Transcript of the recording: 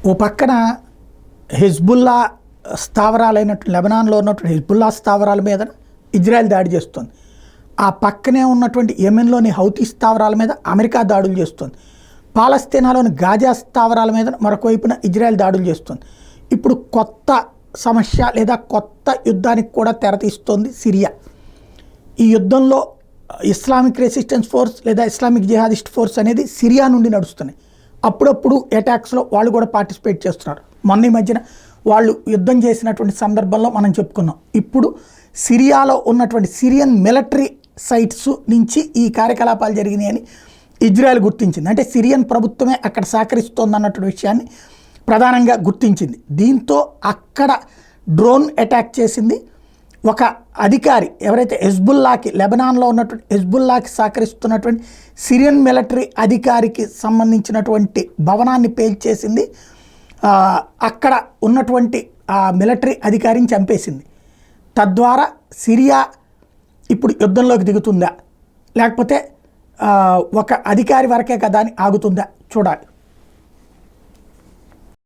ఓ పక్కన హెజ్బుల్లా స్థావరాలైనట్టు లెబనాన్లో ఉన్నటువంటి హెజ్బుల్లా స్థావరాల మీద ఇజ్రాయెల్ దాడి చేస్తుంది. ఆ పక్కనే ఉన్నటువంటి యెమెన్లోని హౌతీ స్థావరాల మీద అమెరికా దాడులు చేస్తుంది. పాలస్తీనాలోని గాజా స్థావరాల మీద మరొక వైపున ఇజ్రాయెల్ దాడులు చేస్తుంది. ఇప్పుడు కొత్త సమస్య లేదా కొత్త యుద్ధానికి కూడా తెరతీస్తోంది సిరియా. ఈ యుద్ధంలో ఇస్లామిక్ రెసిస్టెన్స్ ఫోర్స్ లేదా ఇస్లామిక్ జిహాదిస్ట్ ఫోర్స్ అనేది సిరియా నుండి నడుస్తున్నాయి. అప్పుడప్పుడు అటాక్స్లో వాళ్ళు కూడా పార్టిసిపేట్ చేస్తున్నారు. మొన్న ఈ మధ్యన వాళ్ళు యుద్ధం చేసినటువంటి సందర్భంలో మనం చెప్పుకున్నాం. ఇప్పుడు సిరియాలో ఉన్నటువంటి సిరియన్ మిలిటరీ సైట్స్ నుంచి ఈ కార్యకలాపాలు జరిగినాయని ఇజ్రాయెల్ గుర్తించింది. అంటే సిరియన్ ప్రభుత్వమే అక్కడ సహకరిస్తోంది అన్నటువంటి విషయాన్ని ప్రధానంగా గుర్తించింది. దీంతో అక్కడ డ్రోన్ అటాక్ చేసింది. ఒక అధికారి ఎవరైతే హెజ్బుల్లాకి లెబనాన్లో ఉన్నటువంటి హెజ్బుల్లాకి సహకరిస్తున్నటువంటి సిరియన్ మిలిటరీ అధికారికి సంబంధించినటువంటి భవనాన్ని పేల్చేసింది. అక్కడ ఉన్నటువంటి ఆ మిలిటరీ అధికారిని చంపేసింది. తద్వారా సిరియా ఇప్పుడు యుద్ధంలోకి దిగుతుందా లేకపోతే ఒక అధికారి వరకే కదా అని ఆగుతుందా చూడాలి.